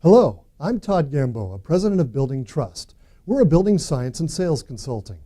Hello, I'm Todd Gamboa, president of Building Trust. We're a building science and sales consulting.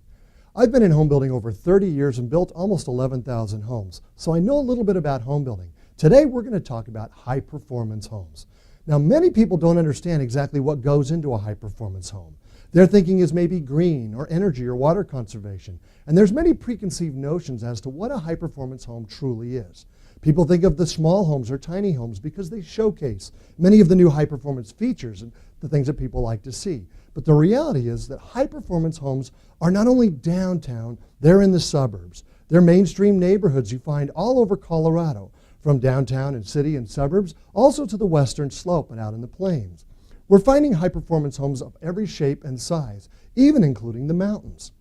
I've been in home building over 30 years and built almost 11,000 homes, so I know a little bit about home building. Today we're going to talk about high-performance homes. Now, many people don't understand exactly what goes into a high-performance home. Their thinking is maybe green or energy or water conservation, and there's many preconceived notions as to what a high-performance home truly is. People think of the small homes or tiny homes because they showcase many of the new high-performance features and the things that people like to see. But the reality is that high-performance homes are not only downtown, they're in the suburbs. They're mainstream neighborhoods you find all over Colorado, from downtown and city and suburbs, also to the western slope and out in the plains. We're finding high-performance homes of every shape and size, even including the mountains.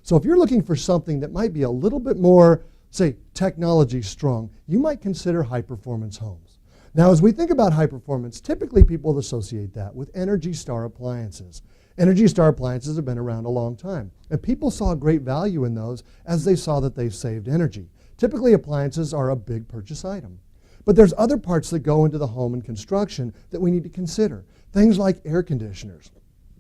So if you're looking for something that might be a little bit more, say, technology strong, you might consider high-performance homes. Now, as we think about high performance, typically people associate that with Energy Star appliances. Energy Star appliances have been around a long time, and people saw great value in those as they saw that they saved energy. Typically, appliances are a big purchase item. But there's other parts that go into the home and construction that we need to consider. Things like air conditioners.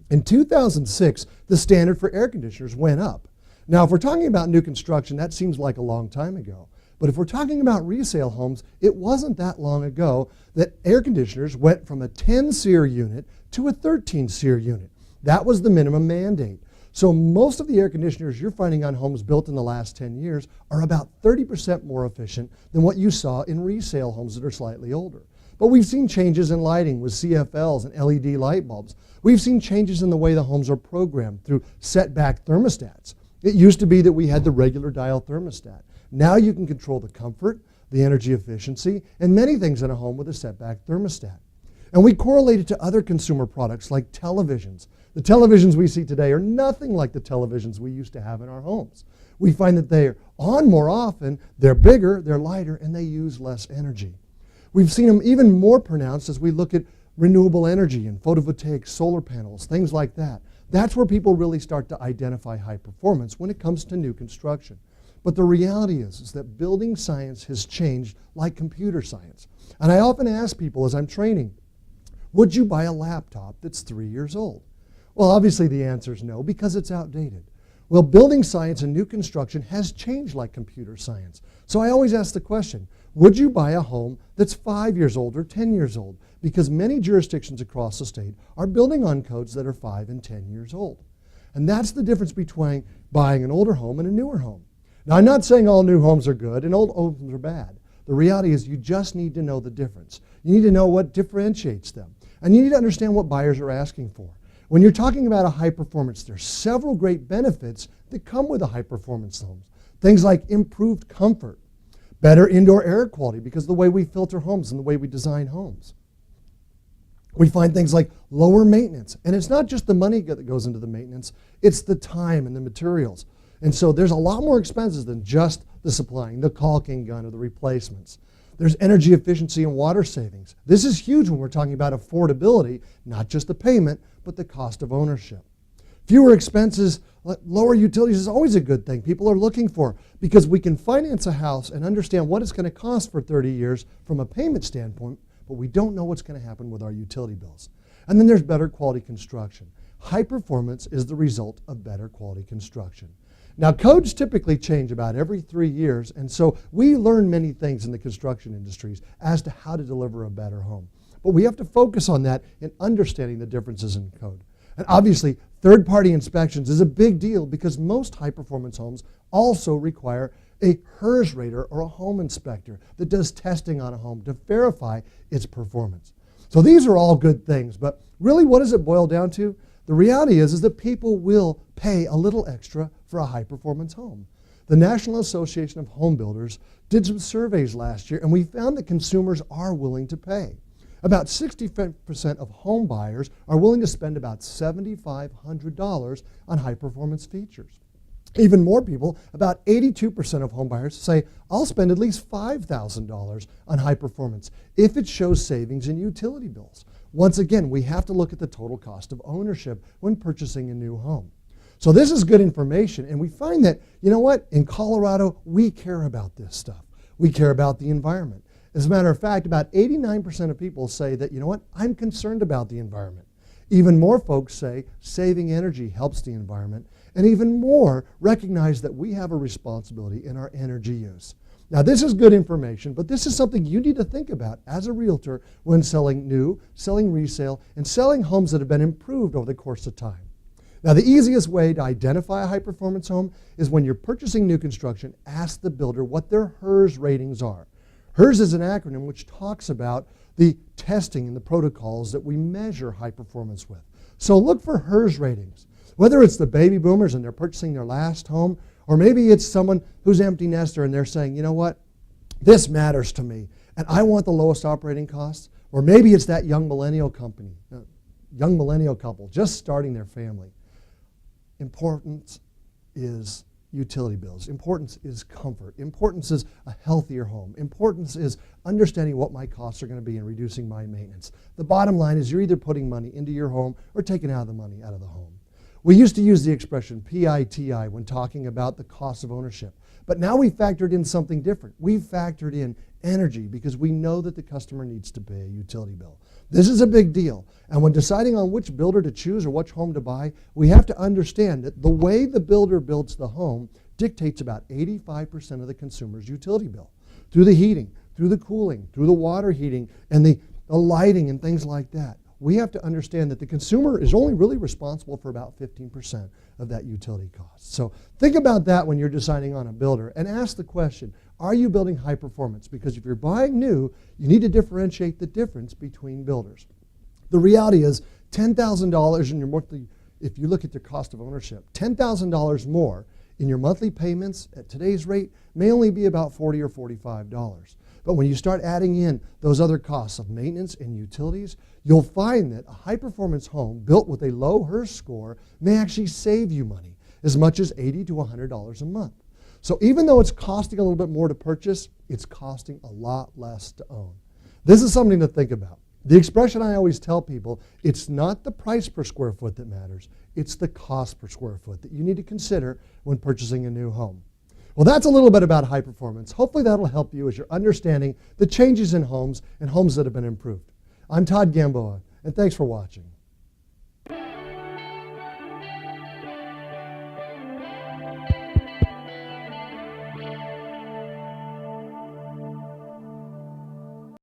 In 2006, the standard for air conditioners went up. Now, if we're talking about new construction, that seems like a long time ago. But if we're talking about resale homes, it wasn't that long ago that air conditioners went from a 10 SEER unit to a 13 SEER unit. That was the minimum mandate. So most of the air conditioners you're finding on homes built in the last 10 years are about 30% more efficient than what you saw in resale homes that are slightly older. But we've seen changes in lighting with CFLs and LED light bulbs. We've seen changes in the way the homes are programmed through setback thermostats. It used to be that we had the regular dial thermostat. Now you can control the comfort, the energy efficiency, and many things in a home with a setback thermostat. And we correlate it to other consumer products like televisions. The televisions we see today are nothing like the televisions we used to have in our homes. We find that they're on more often, they're bigger, they're lighter, and they use less energy. We've seen them even more pronounced as we look at renewable energy and photovoltaic solar panels, things like that. That's where people really start to identify high performance when it comes to new construction. But the reality is that building science has changed like computer science. And I often ask people as I'm training, would you buy a laptop that's 3 years old? Well, obviously the answer is no, because it's outdated. Well, building science and new construction has changed like computer science. So I always ask the question, would you buy a home that's 5 years old or 10 years old? Because many jurisdictions across the state are building on codes that are 5 and 10 years old. And that's the difference between buying an older home and a newer home. Now, I'm not saying all new homes are good and old homes are bad. The reality is you just need to know the difference. You need to know what differentiates them. And you need to understand what buyers are asking for. When you're talking about a high performance, there's several great benefits that come with a high performance home. Things like improved comfort, better indoor air quality because of the way we filter homes and the way we design homes. We find things like lower maintenance. And it's not just the money that goes into the maintenance, it's the time and the materials. And so there's a lot more expenses than just the supplying, the caulking gun or the replacements. There's energy efficiency and water savings. This is huge when we're talking about affordability, not just the payment, but the cost of ownership. Fewer expenses, lower utilities is always a good thing people are looking for because we can finance a house and understand what it's going to cost for 30 years from a payment standpoint, but we don't know what's going to happen with our utility bills. And then there's better quality construction. High performance is the result of better quality construction. Now, codes typically change about every 3 years, and so we learn many things in the construction industries as to how to deliver a better home. But we have to focus on that in understanding the differences in code. And obviously, third-party inspections is a big deal because most high-performance homes also require a HERS rater or a home inspector that does testing on a home to verify its performance. So these are all good things, but really what does it boil down to? The reality is that people will pay a little extra for a high-performance home. The National Association of Home Builders did some surveys last year, and we found that consumers are willing to pay. About 65% of home buyers are willing to spend about $7,500 on high-performance features. Even more people, about 82% of home buyers say, I'll spend at least $5,000 on high performance if it shows savings in utility bills. Once again, we have to look at the total cost of ownership when purchasing a new home. So this is good information, and we find that, you know what, in Colorado, we care about this stuff. We care about the environment. As a matter of fact, about 89% of people say that, you know what, I'm concerned about the environment. Even more folks say saving energy helps the environment, and even more recognize that we have a responsibility in our energy use. Now, this is good information, but this is something you need to think about as a realtor when selling new, selling resale, and selling homes that have been improved over the course of time. Now, the easiest way to identify a high-performance home is when you're purchasing new construction, ask the builder what their HERS ratings are. HERS is an acronym which talks about the testing and the protocols that we measure high performance with. So look for HERS ratings. Whether it's the baby boomers and they're purchasing their last home, or maybe it's someone who's empty nester and they're saying, you know what, this matters to me, and I want the lowest operating costs. Or maybe it's that young millennial couple just starting their family. Importance is utility bills. Importance is comfort. Importance is a healthier home. Importance is understanding what my costs are going to be and reducing my maintenance. The bottom line is you're either putting money into your home or taking out the money out of the home. We used to use the expression PITI when talking about the cost of ownership, but now we factored in something different. We've factored in energy because we know that the customer needs to pay a utility bill. This is a big deal, and when deciding on which builder to choose or which home to buy, we have to understand that the way the builder builds the home dictates about 85% of the consumer's utility bill. Through the heating, through the cooling, through the water heating, and the lighting and things like that. We have to understand that the consumer is only really responsible for about 15% of that utility cost. So think about that when you're deciding on a builder and ask the question, are you building high performance? Because if you're buying new, you need to differentiate the difference between builders. The reality is $10,000 in your monthly, if you look at the cost of ownership, $10,000 more in your monthly payments at today's rate may only be about $40 or $45. But when you start adding in those other costs of maintenance and utilities, you'll find that a high-performance home built with a low HERS score may actually save you money, as much as $80 to $100 a month. So even though it's costing a little bit more to purchase, it's costing a lot less to own. This is something to think about. The expression I always tell people, it's not the price per square foot that matters, it's the cost per square foot that you need to consider when purchasing a new home. Well, that's a little bit about high performance. Hopefully that'll help you as you're understanding the changes in homes and homes that have been improved. I'm Todd Gamboa, and thanks for watching.